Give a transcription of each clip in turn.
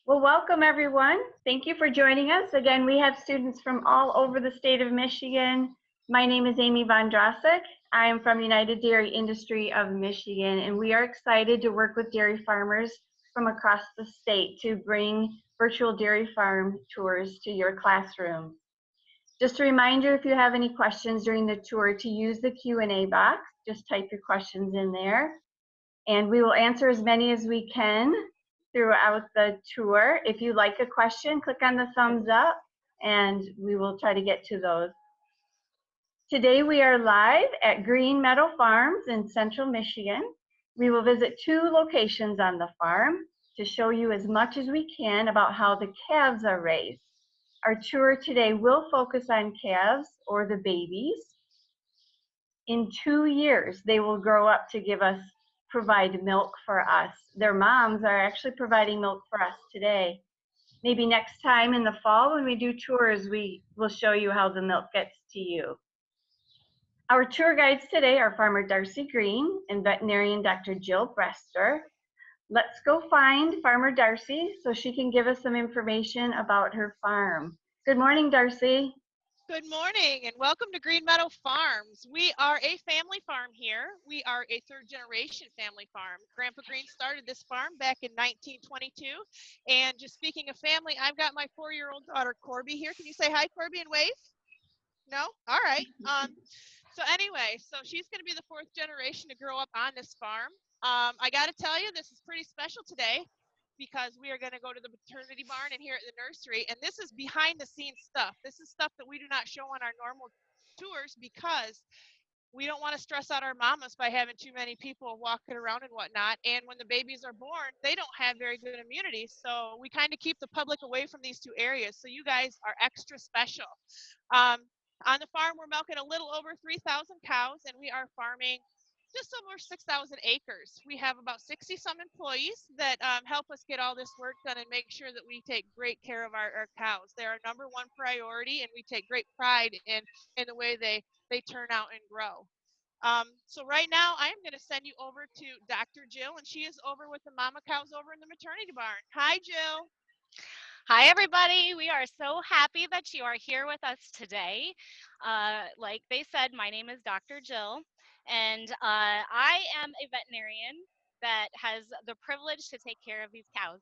Well, welcome everyone. Thank you for joining us. Again, we have students from all over the state of Michigan. My name is Amy Von Drossek. I am from United Dairy Industry of Michigan, and we are excited to work with dairy farmers from across the state to bring virtual dairy farm tours to your classroom. Just a reminder, if you have any questions during the tour, to use the Q&A box. Just type your questions in there, and we will answer as many as we can throughout the tour. If you like a question, click on the thumbs up and we will try to get to those. Today we are live at Green Meadow Farms in central Michigan. We will visit 2 locations on the farm to show you as much as we can about how the calves are raised. Our tour today will focus on calves, or the babies. In 2 years, they will grow up to provide milk for us. Their moms are actually providing milk for us today. Maybe next time in the fall when we do tours, we will show you how the milk gets to you. Our tour guides today are Farmer Darcy Green and veterinarian Dr. Jill Brester. Let's go find Farmer Darcy so she can give us some information about her farm. Good morning, Darcy. Good morning and welcome to Green Meadow Farms. We are a family farm here. We are a 3rd generation family farm. Grandpa Green started this farm back in 1922. And just speaking of family, I've got my 4-year-old daughter Corby here. Can you say hi, Corby, and wave? No? All right. So anyway, she's going to be the 4th generation to grow up on this farm. I got to tell you, this is pretty special today, because we are going to go to the maternity barn and here at the nursery. And this is behind the scenes stuff. This is stuff that we do not show on our normal tours because we don't want to stress out our mamas by having too many people walking around and whatnot. And when the babies are born, they don't have very good immunity. So we kind of keep the public away from these 2 areas. So you guys are extra special. On the farm, we're milking a little over 3,000 cows, and we are farming just over 6,000 acres. We have about 60 some employees that help us get all this work done and make sure that we take great care of our cows. They're our #1 priority, and we take great pride in the way they turn out and grow. So right now, I am going to send you over to Dr. Jill, and she is over with the mama cows over in the maternity barn. Hi, Jill. Hi, everybody. We are so happy that you are here with us today. Like they said, my name is Dr. Jill, and I am a veterinarian that has the privilege to take care of these cows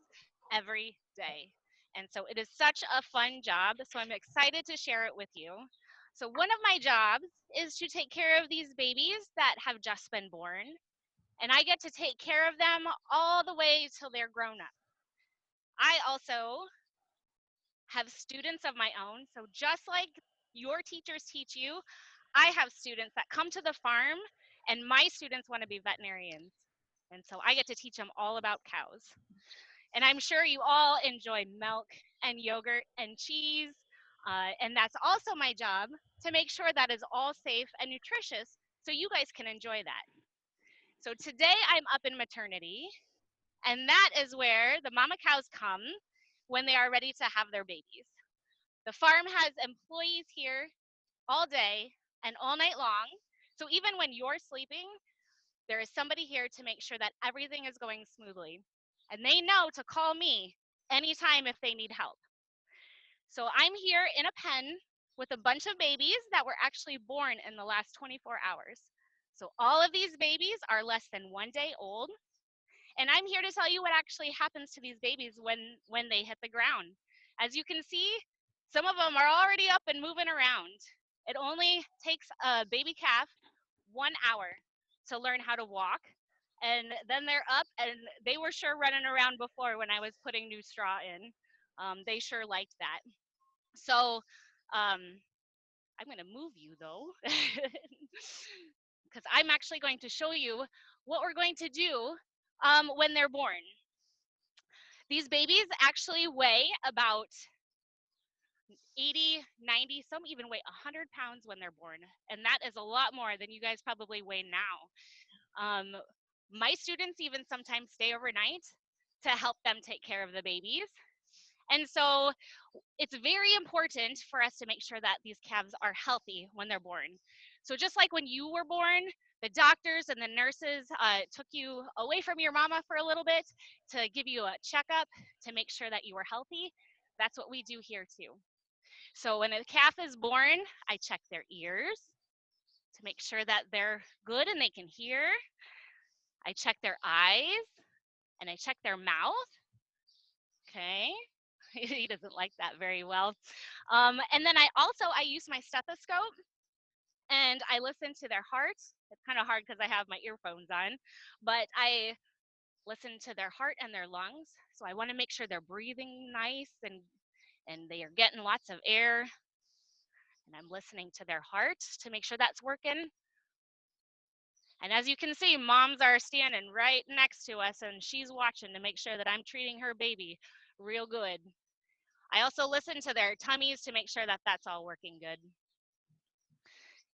every day. And so it is such a fun job, so I'm excited to share it with you. So one of my jobs is to take care of these babies that have just been born, and I get to take care of them all the way till they're grown up. I also have students of my own. So just like your teachers teach you, I have students that come to the farm, and my students want to be veterinarians. And so I get to teach them all about cows. And I'm sure you all enjoy milk and yogurt and cheese. And that's also my job, to make sure that is all safe and nutritious so you guys can enjoy that. So today I'm up in maternity, and that is where the mama cows come when they are ready to have their babies. The farm has employees here all day and all night long. So even when you're sleeping, there is somebody here to make sure that everything is going smoothly. And they know to call me anytime if they need help. So I'm here in a pen with a bunch of babies that were actually born in the last 24 hours. So all of these babies are less than 1 day old. And I'm here to tell you what actually happens to these babies when they hit the ground. As you can see, some of them are already up and moving around. It only takes a baby calf 1 hour to learn how to walk. And then they're up, and they were sure running around before when I was putting new straw in. They sure liked that. So I'm going to move you though, because I'm actually going to show you what we're going to do when they're born. These babies actually weigh about 80, 90, some even weigh 100 pounds when they're born. And that is a lot more than you guys probably weigh now. My students even sometimes stay overnight to help them take care of the babies. And so it's very important for us to make sure that these calves are healthy when they're born. So just like when you were born, The doctors and the nurses took you away from your mama for a little bit to give you a checkup to make sure that you were healthy. That's what we do here too. So when a calf is born, I check their ears to make sure that they're good and they can hear. I check their eyes and I check their mouth. Okay. He doesn't like that very well. And then I use my stethoscope and I listen to their heart. It's kind of hard because I have my earphones on, but I listen to their heart and their lungs. So I want to make sure they're breathing nice and they are getting lots of air. And I'm listening to their heart to make sure that's working. And as you can see, moms are standing right next to us and she's watching to make sure that I'm treating her baby real good. I also listen to their tummies to make sure that that's all working good.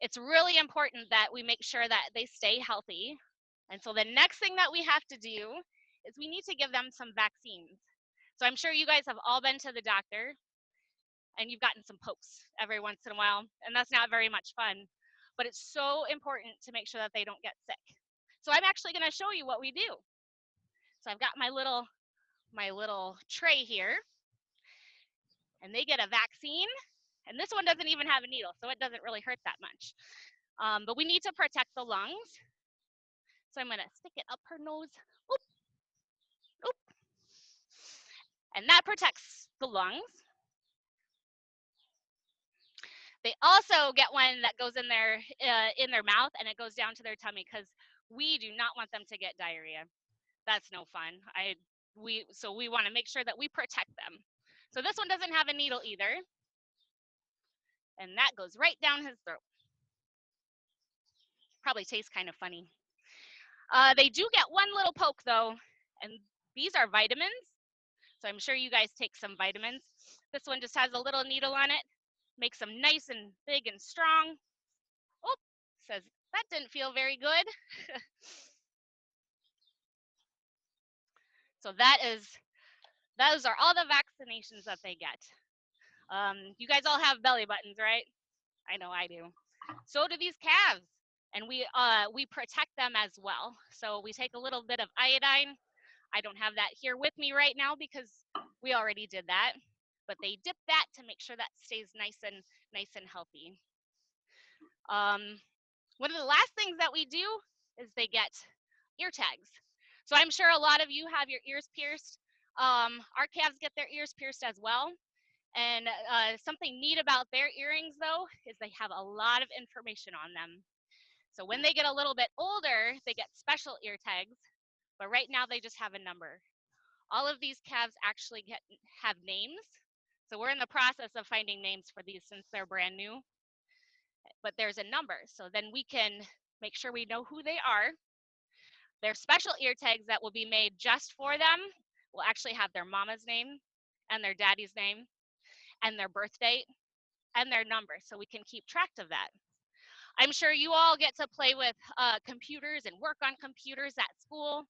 It's really important that we make sure that they stay healthy. And so the next thing that we have to do is we need to give them some vaccines. So I'm sure you guys have all been to the doctor and you've gotten some pokes every once in a while, and that's not very much fun. But it's so important to make sure that they don't get sick. So I'm actually going to show you what we do. So I've got my little tray here, and they get a vaccine. And this one doesn't even have a needle, so it doesn't really hurt that much. But we need to protect the lungs. So I'm going to stick it up her nose. Oop, oop. And that protects the lungs. They also get one that goes in their mouth and it goes down to their tummy because we do not want them to get diarrhea. That's no fun. So we want to make sure that we protect them. So this one doesn't have a needle either. And that goes right down his throat. Probably tastes kind of funny. They do get one little poke though, and these are vitamins. So I'm sure you guys take some vitamins. This one just has a little needle on it, makes them nice and big and strong. Oh, says that didn't feel very good. So those are all the vaccinations that they get. You guys all have belly buttons, right? I know I do. So do these calves, and we protect them as well. So we take a little bit of iodine. I don't have that here with me right now because we already did that, but they dip that to make sure that stays nice and healthy. One of the last things that we do is they get ear tags. So I'm sure a lot of you have your ears pierced. Our calves get their ears pierced as well. And something neat about their earrings though is they have a lot of information on them. So when they get a little bit older, they get special ear tags, but right now they just have a number. All of these calves actually have names. So we're in the process of finding names for these since they're brand new, but there's a number. So then we can make sure we know who they are. Their special ear tags that will be made just for them will actually have their mama's name and their daddy's name and their birth date and their number, so we can keep track of that. I'm sure you all get to play with computers and work on computers at school.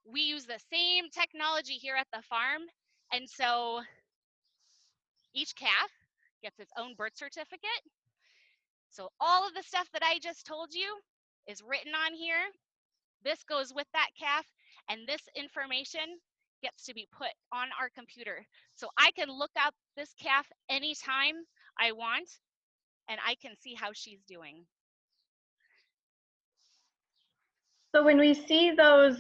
We use the same technology here at the farm, and so each calf gets its own birth certificate. So all of the stuff that I just told you is written on here. This goes with that calf, and this information gets to be put on our computer. So I can look up this calf anytime I want, and I can see how she's doing. So when we see those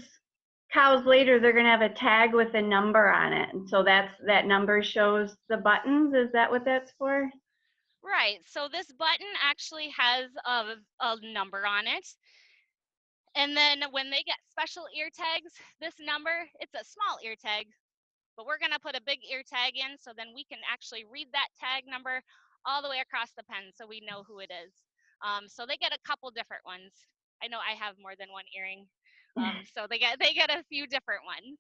cows later, they're going to have a tag with a number on it. And so that number shows the buttons. Is that what that's for? Right, so this button actually has a number on it. And then when they get special ear tags, this number, it's a small ear tag, but we're gonna put a big ear tag in so then we can actually read that tag number all the way across the pen so we know who it is. So they get a couple different ones. I know I have more than one earring, so they get a few different ones.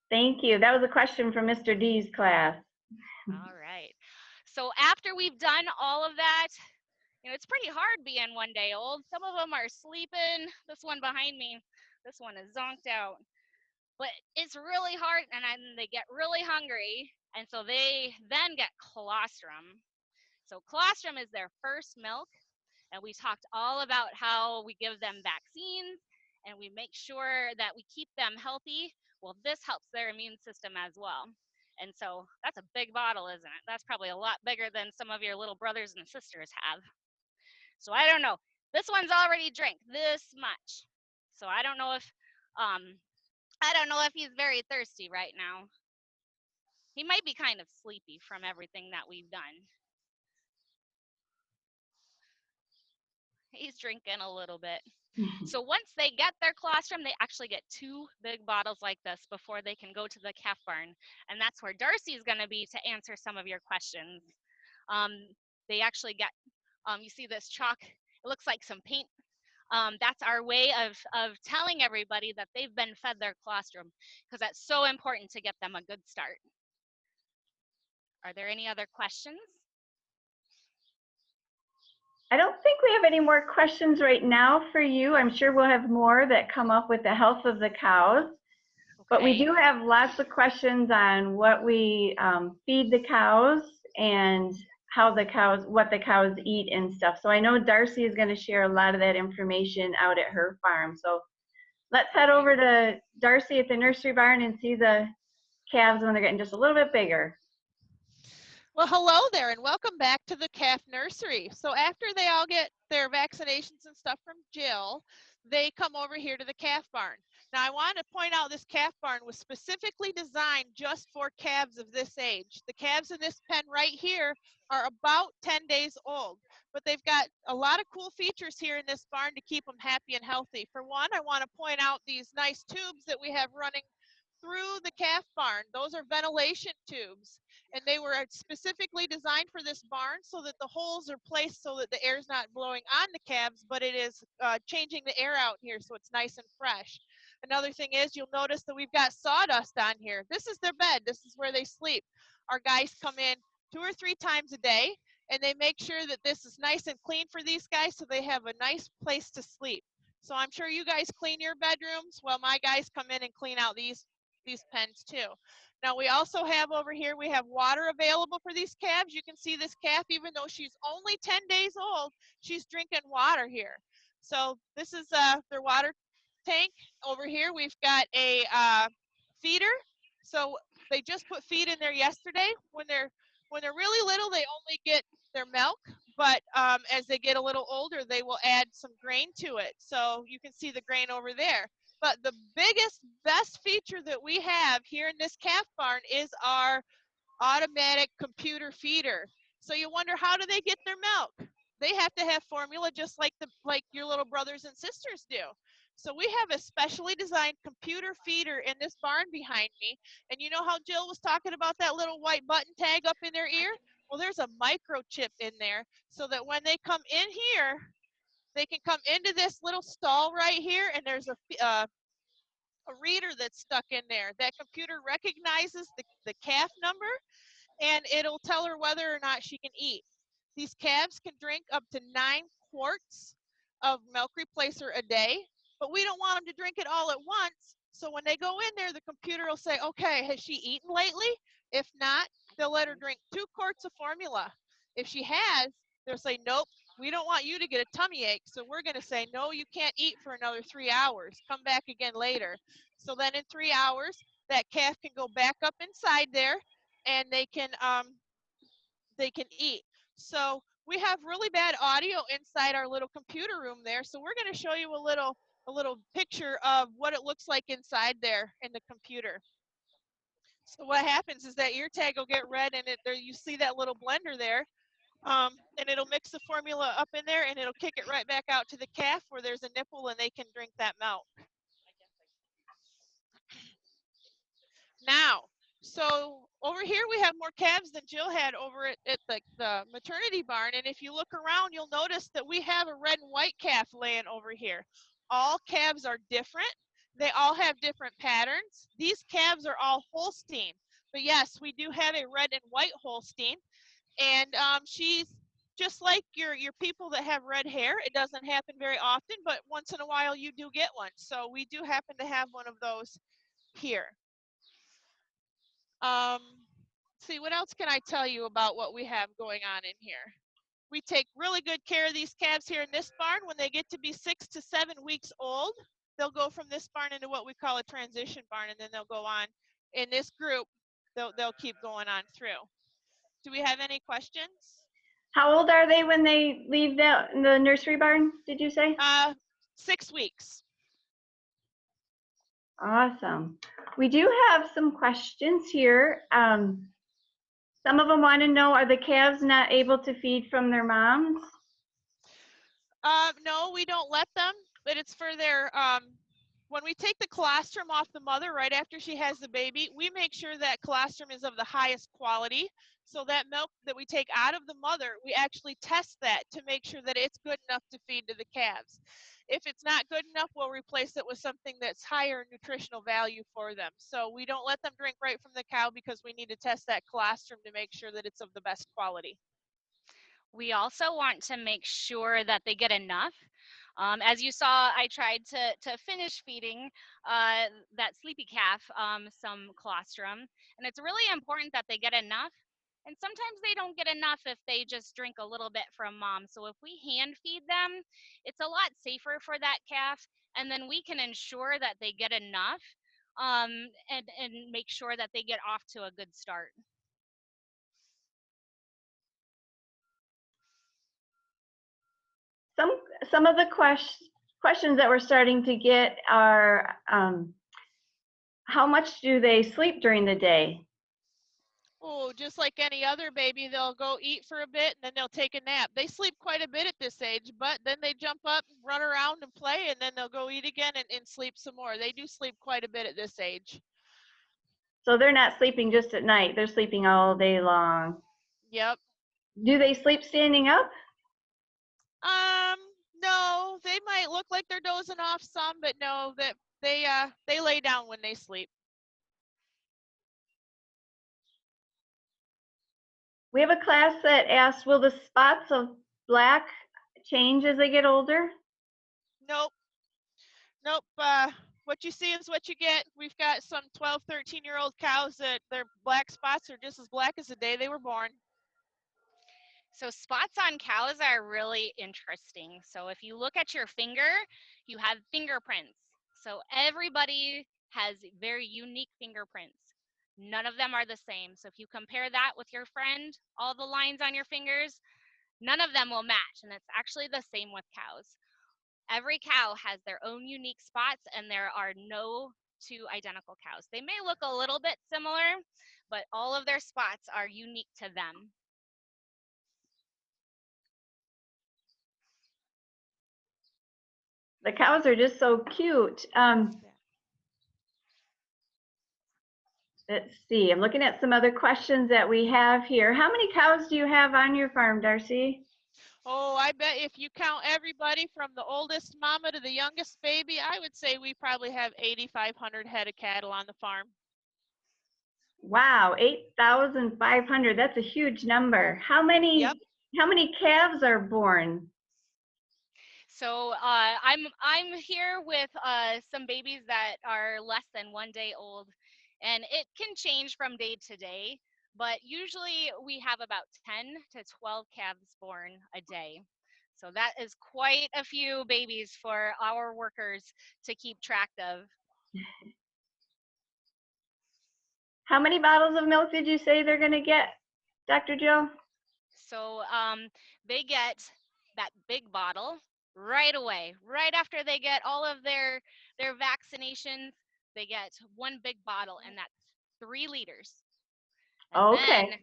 Thank you. That was a question from Mr. D's class. All right. So after we've done all of that, you know, it's pretty hard being one day old. Some of them are sleeping. This one behind me, this one is zonked out. But it's really hard, and then they get really hungry, and so they then get colostrum. So colostrum is their first milk, And we talked all about how we give them vaccines and we make sure that we keep them healthy. Well, this helps their immune system as well. And so that's a big bottle, isn't it? That's probably a lot bigger than some of your little brothers and sisters have. So I don't know. This one's already drank this much. So I don't know if he's very thirsty right now. He might be kind of sleepy from everything that we've done. He's drinking a little bit. So once they get their colostrum, they actually get 2 big bottles like this before they can go to the calf barn. And that's where Darcy is going to be to answer some of your questions. They actually get, you see this chalk, it looks like some paint. That's our way of telling everybody that they've been fed their colostrum, because that's so important to get them a good start. Are there any other questions? I don't think we have any more questions right now for you. I'm sure we'll have more that come up with the health of the cows. Okay. But we do have lots of questions on what we feed the cows and how the cows, what the cows eat and stuff. So I know Darcy is going to share a lot of that information out at her farm. So let's head over to Darcy at the nursery barn and see the calves when they're getting just a little bit bigger. Well, hello there and welcome back to the calf nursery. So after they all get their vaccinations and stuff from Jill, they come over here to the calf barn. Now I want to point out this calf barn was specifically designed just for calves of this age. The calves in this pen right here are about 10 days old, but they've got a lot of cool features here in this barn to keep them happy and healthy. For one, I want to point out these nice tubes that we have running through the calf barn. Those are ventilation tubes, and they were specifically designed for this barn so that the holes are placed so that the air is not blowing on the calves, but it is changing the air out here so it's nice and fresh. Another thing is you'll notice that we've got sawdust on here. This is their bed. This is where they sleep. Our guys come in 2 or 3 times a day, and they make sure that this is nice and clean for these guys so they have a nice place to sleep. So I'm sure you guys clean your bedrooms. Well, my guys come in and clean out these pens too. Now we also have over here, we have water available for these calves. You can see this calf, even though she's only 10 days old, she's drinking water here. So this is their water tank. Over here we've got a feeder. So they just put feed in there yesterday. When they're really little, they only get their milk, but as they get a little older, they will add some grain to it. So you can see the grain over there. But the biggest, best feature that we have here in this calf barn is our automatic computer feeder. So you wonder, how do they get their milk? They have to have formula just like your little brothers and sisters do. So we have a specially designed computer feeder in this barn behind me. And you know how Jill was talking about that little white button tag up in their ear? Well, there's a microchip in there so that when they come in here, they can come into this little stall right here, and there's a reader that's stuck in there. That computer recognizes the calf number, and it'll tell her whether or not she can eat. These calves can drink up to 9 quarts of milk replacer a day, but we don't want them to drink it all at once. So when they go in there, the computer will say, okay, has she eaten lately? If not, they'll let her drink 2 quarts of formula. If she has, they'll say, nope, we don't want you to get a tummy ache. So we're going to say, no, you can't eat for another 3 hours. Come back again later. So then in 3 hours, that calf can go back up inside there, and they can eat. So we have really bad audio inside our little computer room there. So we're going to show you a little picture of what it looks like inside there in the computer. So what happens is that ear tag will get red, and there you see that little blender there. And it'll mix the formula up in there, and it'll kick it right back out to the calf where there's a nipple and they can drink that milk. Now, so over here we have more calves than Jill had over at the maternity barn. And if you look around, you'll notice that we have a red and white calf laying over here. All calves are different. They all have different patterns. These calves are all Holstein. But yes, we do have a red and white Holstein. And she's just like your people that have red hair. It doesn't happen very often, but once in a while you do get one. So we do happen to have one of those here. See, what else can I tell you about what we have going on in here? We take really good care of these calves here in this barn. When they get to be 6 to 7 weeks old, they'll go from this barn into what we call a transition barn, and then they'll go on. In this group, they'll keep going on through. Do we have any questions? How old are they when they leave the nursery barn, did you say? 6 weeks. Awesome. We do have some questions here. Some of them want to know, are the calves not able to feed from their moms? No, we don't let them, but it's for their, when we take the colostrum off the mother right after she has the baby, we make sure that colostrum is of the highest quality. So that milk that we take out of the mother, we actually test that to make sure that it's good enough to feed to the calves. If it's not good enough, we'll replace it with something that's higher nutritional value for them. So we don't let them drink right from the cow because we need to test that colostrum to make sure that it's of the best quality. We also want to make sure that they get enough. As you saw, I tried to finish feeding that sleepy calf some colostrum, and it's really important that they get enough. And sometimes they don't get enough if they just drink a little bit from mom. So if we hand feed them, it's a lot safer for that calf, and then we can ensure that they get enough and make sure that they get off to a good start. Some of the questions that we're starting to get are, how much do they sleep during the day? Oh, just like any other baby, they'll go eat for a bit and then they'll take a nap. They sleep quite a bit at this age, but then they jump up, run around and play, and then they'll go eat again and sleep some more. They do sleep quite a bit at this age. So they're not sleeping just at night, they're sleeping all day long. Yep. Do they sleep standing up? No, they might look like they're dozing off some, but no, that they lay down when they sleep. We have a class that asks, will the spots of black change as they get older? Nope. Nope. What you see is what you get. We've got some 12, 13-year-old cows that their black spots are just as black as the day they were born. So spots on cows are really interesting. So if you look at your finger, you have fingerprints. So everybody has very unique fingerprints. None of them are the same. So if you compare that with your friend, all the lines on your fingers, none of them will match. And it's actually the same with cows. Every cow has their own unique spots, and there are no two identical cows. They may look a little bit similar, but all of their spots are unique to them. The cows are just so cute. Let's see, I'm looking at some other questions that we have here. How many cows do you have on your farm, Darcy? Oh, I bet if you count everybody from the oldest mama to the youngest baby, I would say we probably have 8,500 head of cattle on the farm. Wow, 8,500. That's a huge number. How many calves are born? So I'm here with some babies that are less than 1 day old, and it can change from day to day, but usually we have about 10 to 12 calves born a day. So that is quite a few babies for our workers to keep track of. How many bottles of milk did you say they're going to get, Dr. Jill? So they get that big bottle right away, right after they get all of their vaccinations. They get one big bottle, and that's 3 liters. And Okay. then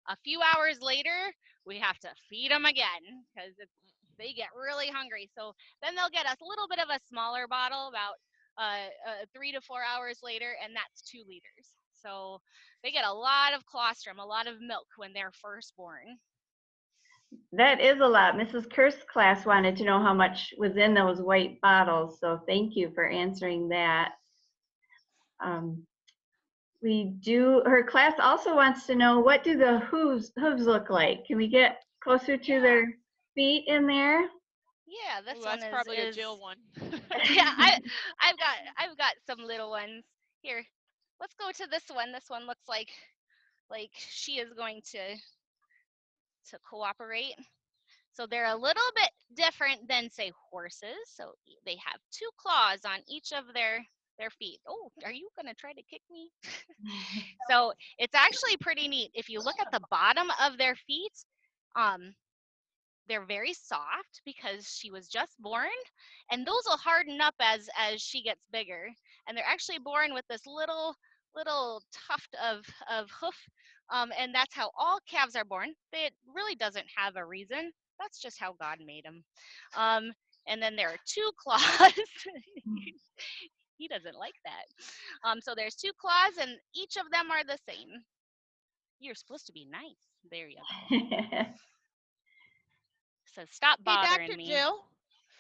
a few hours later, we have to feed them again because they get really hungry. So then they'll get a little bit of a smaller bottle about 3 to 4 hours later, and that's 2 liters. So they get a lot of colostrum, a lot of milk when they're first born. That is a lot. Mrs. Kerr's class wanted to know how much was in those white bottles, so thank you for answering that. Her class also wants to know, what do the hooves look like? Can we get closer to their feet in there? Yeah, this Ooh, one that's probably is a Jill one. yeah, I've got some little ones. Here, let's go to this one. This one looks like she is going to cooperate. So they're a little bit different than, say, horses. So they have 2 claws on each of their feet. Oh, are you going to try to kick me? So it's actually pretty neat. If you look at the bottom of their feet, they're very soft because she was just born, and those will harden up as she gets bigger. And they're actually born with this little tuft of hoof, and that's how all calves are born. It really doesn't have a reason. That's just how God made them. And then there are 2 claws. He doesn't like that. So there's 2 claws, and each of them are the same. You're supposed to be nice. There you go. So stop bothering Dr. me. Jill.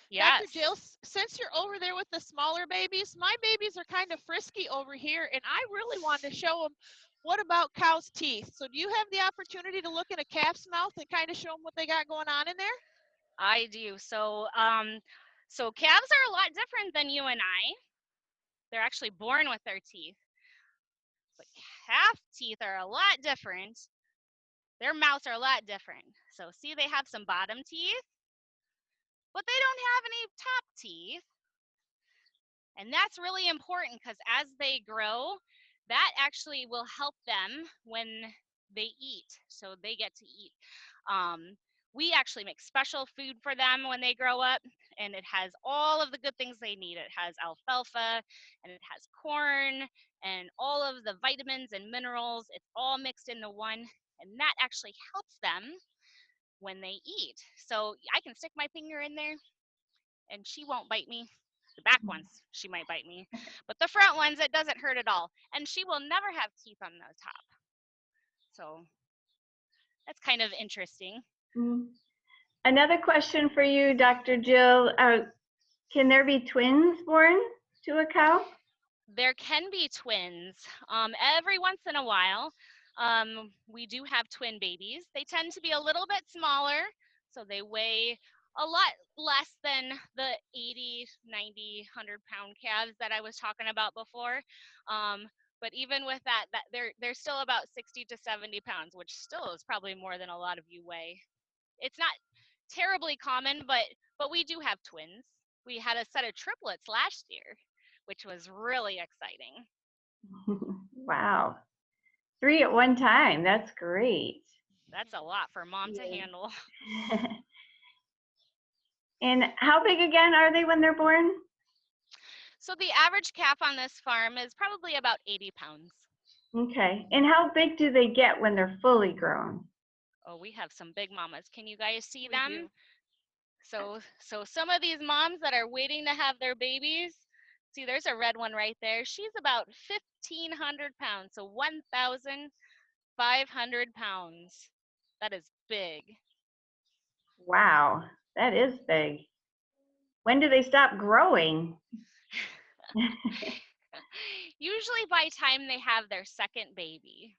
Yes. Dr. Jill, since you're over there with the smaller babies, my babies are kind of frisky over here, and I really wanted to show them what about cow's teeth. So do you have the opportunity to look in a calf's mouth and kind of show them what they got going on in there? I do. So so calves are a lot different than you and I. They're actually born with their teeth. But calf teeth are a lot different. Their mouths are a lot different. So see, they have some bottom teeth, but they don't have any top teeth. And that's really important because as they grow, that actually will help them when they eat. So they get to eat. We actually make special food for them when they grow up, and it has all of the good things they need. It has alfalfa, and it has corn, and all of the vitamins and minerals. It's all mixed into one, and that actually helps them when they eat. So I can stick my finger in there, and she won't bite me. The back ones, she might bite me, but the front ones, it doesn't hurt at all. And she will never have teeth on the top. So that's kind of interesting. Another question for you, Dr. Jill. Can there be twins born to a cow? There can be twins. Every once in a while, we do have twin babies. They tend to be a little bit smaller, so they weigh a lot less than the 80, 90, 100-pound calves that I was talking about before. But even with that, they're still about 60 to 70 pounds, which still is probably more than a lot of you weigh. It's not terribly common, but we do have twins. We had a set of triplets last year, which was really exciting. Wow. 3 at one time. That's great. That's a lot for mom to handle. And how big again are they when they're born? So the average calf on this farm is probably about 80 pounds. Okay. And how big do they get when they're fully grown? Oh, we have some big mamas. Can you guys see We them? do. So some of these moms that are waiting to have their babies, see, there's a red one right there. She's about 1,500 pounds, so 1,500 pounds. That is big. Wow, that is big. When do they stop growing? Usually by time they have their second baby.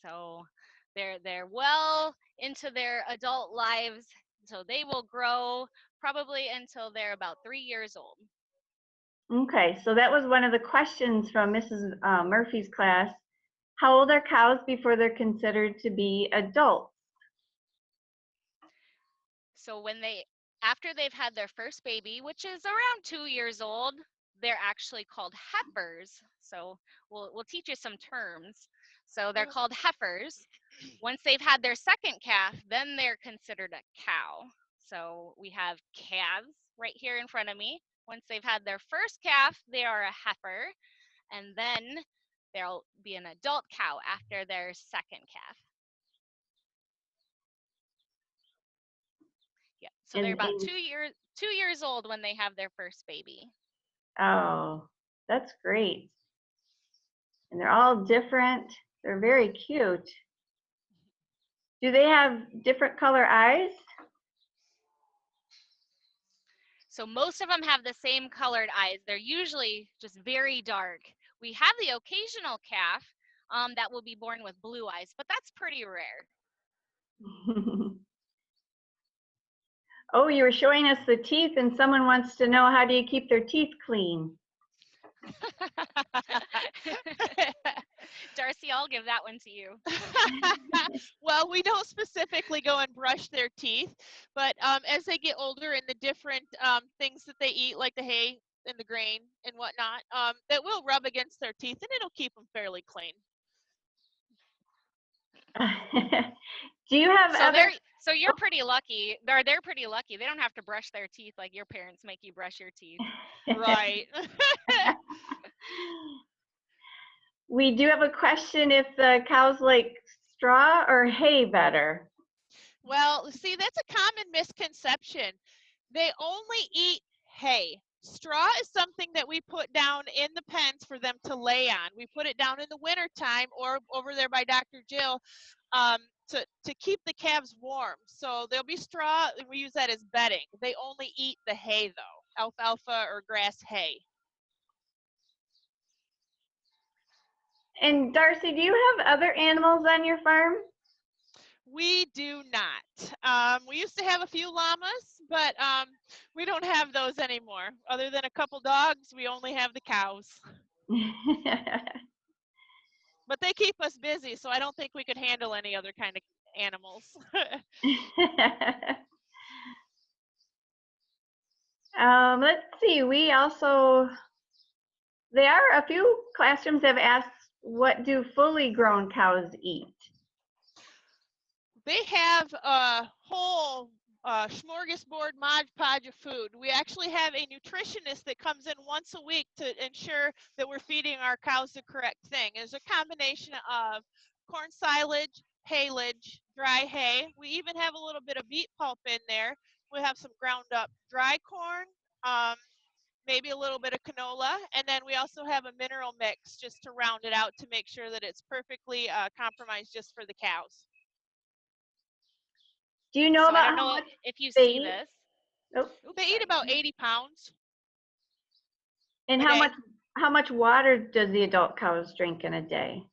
So they're well into their adult lives, so they will grow probably until they're about 3 years old. Okay, so that was one of the questions from Mrs. Murphy's class. How old are cows before they're considered to be adults? So after they've had their first baby, which is around 2 years old, they're actually called heifers. So we'll teach you some terms. So they're called heifers. Once they've had their second calf, then they're considered a cow. So we have calves right here in front of me. Once they've had their first calf, they are a heifer, and then there'll be an adult cow after their second calf. Yeah, so they're about 2 years old when they have their first baby. Oh, that's great. And they're all different. They're very cute. Do they have different color eyes? So most of them have the same colored eyes. They're usually just very dark. We have the occasional calf that will be born with blue eyes, but that's pretty rare. Oh, you were showing us the teeth, and someone wants to know, how do you keep their teeth clean? Darcy, I'll give that one to you. Well, we don't specifically go and brush their teeth, but as they get older and the different things that they eat, like the hay and the grain and whatnot, that will rub against their teeth and it'll keep them fairly clean. Do you have So other? so you're pretty lucky. They're pretty lucky. They don't have to brush their teeth like your parents make you brush your teeth. Right. We do have a question if the cows like straw or hay better. Well, see, that's a common misconception. They only eat hay. Straw is something that we put down in the pens for them to lay on. We put it down in the wintertime or over there by Dr. Jill to keep the calves warm. So there'll be straw, and we use that as bedding. They only eat the hay, though, alfalfa or grass hay. And Darcy, do you have other animals on your farm? We do not. We used to have a few llamas, but we don't have those anymore. Other than a couple dogs, we only have the cows. But they keep us busy, so I don't think we could handle any other kind of animals. Let's see, a few classrooms have asked, what do fully grown cows eat? They have a whole smorgasbord modge podge of food. We actually have a nutritionist that comes in once a week to ensure that we're feeding our cows the correct thing. It's a combination of corn silage, haylage, dry hay. We even have a little bit of beet pulp in there. We have some ground up dry corn, maybe a little bit of canola, and then we also have a mineral mix just to round it out to make sure that it's perfectly compromised just for the cows. Do you know So I about don't how know much if you they see eat? this. Oh, They eat about 80 pounds and a day. how much water does the adult cows drink in a day?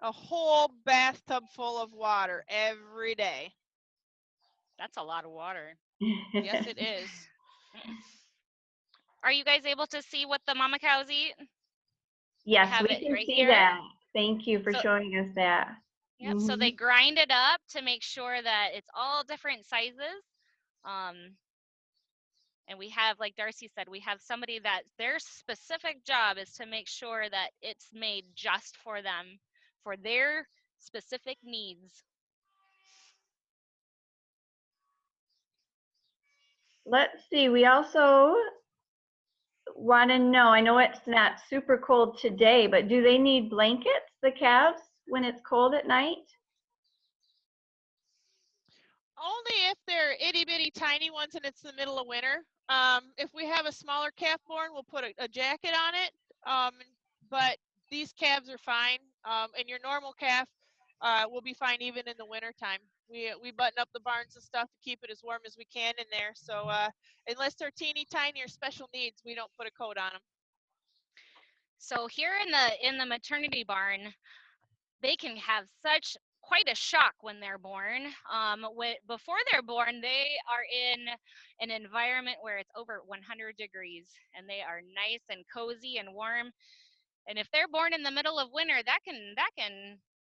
A whole bathtub full of water every day. That's a lot of water. Yes, it is. Are you guys able to see what the mama cows eat? Yes, have we it can right see here. that. Thank you for So- showing us that. Yep. So they grind it up to make sure that it's all different sizes. And we have, like Darcy said, we have somebody that their specific job is to make sure that it's made just for them, for their specific needs. Let's see, we also want to know, I know it's not super cold today, but do they need blankets, the calves, when it's cold at night? Only if they're itty bitty tiny ones and it's the middle of winter. If we have a smaller calf born, we'll put a jacket on it. But these calves are fine. And your normal calf will be fine even in the winter time. We button up the barns and stuff to keep it as warm as we can in there. So unless they're teeny tiny or special needs, we don't put a coat on them. So here in the maternity barn, they can have quite a shock when they're born. Before they're born, they are in an environment where it's over 100 degrees and they are nice and cozy and warm. And if they're born in the middle of winter, that can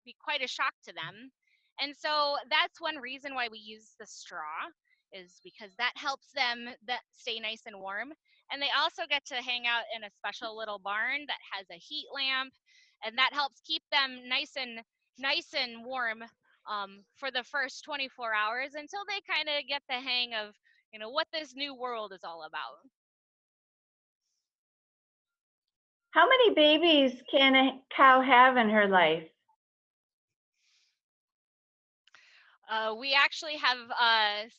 be quite a shock to them. And so that's one reason why we use the straw, is because that helps them stay nice and warm. And they also get to hang out in a special little barn that has a heat lamp, and that helps keep them nice and warm for the first 24 hours until they kind of get the hang of, what this new world is all about. How many babies can a cow have in her life? We actually have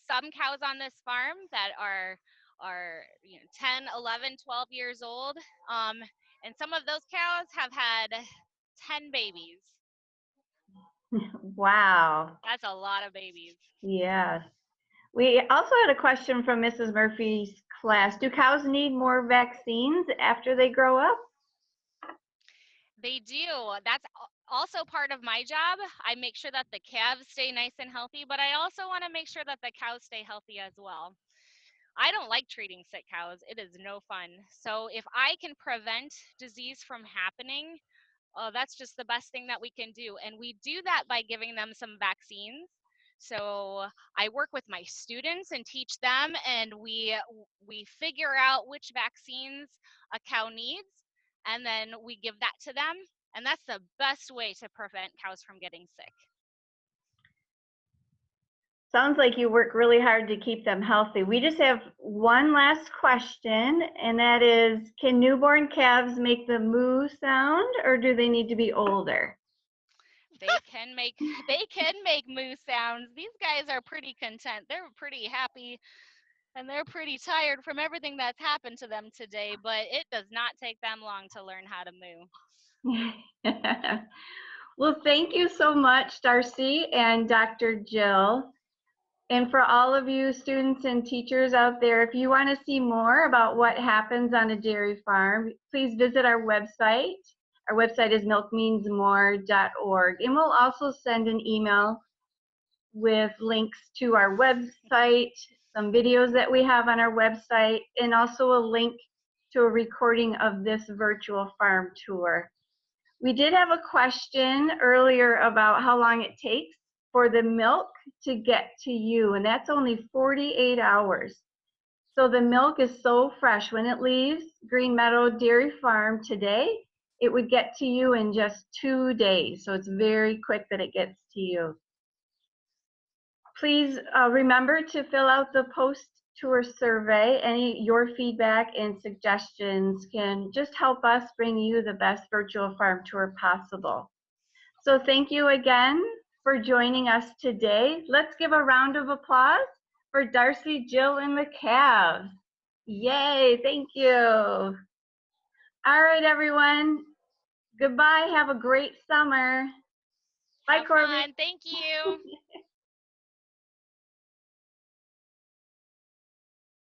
some cows on this farm that are 10, 11, 12 years old. And some of those cows have had 10 babies. Wow. That's a lot of babies. Yes. We also had a question from Mrs. Murphy's class. Do cows need more vaccines after they grow up? They do. That's also part of my job. I make sure that the calves stay nice and healthy, but I also want to make sure that the cows stay healthy as well. I don't like treating sick cows. It is no fun. So if I can prevent disease from happening, that's just the best thing that we can do. And we do that by giving them some vaccines. So I work with my students and teach them, and we figure out which vaccines a cow needs, and then we give that to them. And that's the best way to prevent cows from getting sick. Sounds like you work really hard to keep them healthy. We just have one last question, and that is, can newborn calves make the moo sound, or do they need to be older? They can make moo sounds. These guys are pretty content. They're pretty happy, and they're pretty tired from everything that's happened to them today, but it does not take them long to learn how to moo. Well, thank you so much, Darcy and Dr. Jill. And for all of you students and teachers out there, if you want to see more about what happens on a dairy farm, please visit our website. Our website is milkmeansmore.org. And we'll also send an email with links to our website, some videos that we have on our website, and also a link to a recording of this virtual farm tour. We did have a question earlier about how long it takes for the milk to get to you, and that's only 48 hours. So the milk is so fresh. When it leaves Green Meadow Dairy Farm today, it would get to you in just 2 days. So it's very quick that it gets to you. Please remember to fill out the post-tour survey. Your feedback and suggestions can just help us bring you the best virtual farm tour possible. So thank you again for joining us today. Let's give a round of applause for Darcy, Jill, and the calves. Yay, thank you. All right, everyone. Goodbye. Have a great summer. Bye, Have Corbin. fun. Thank you.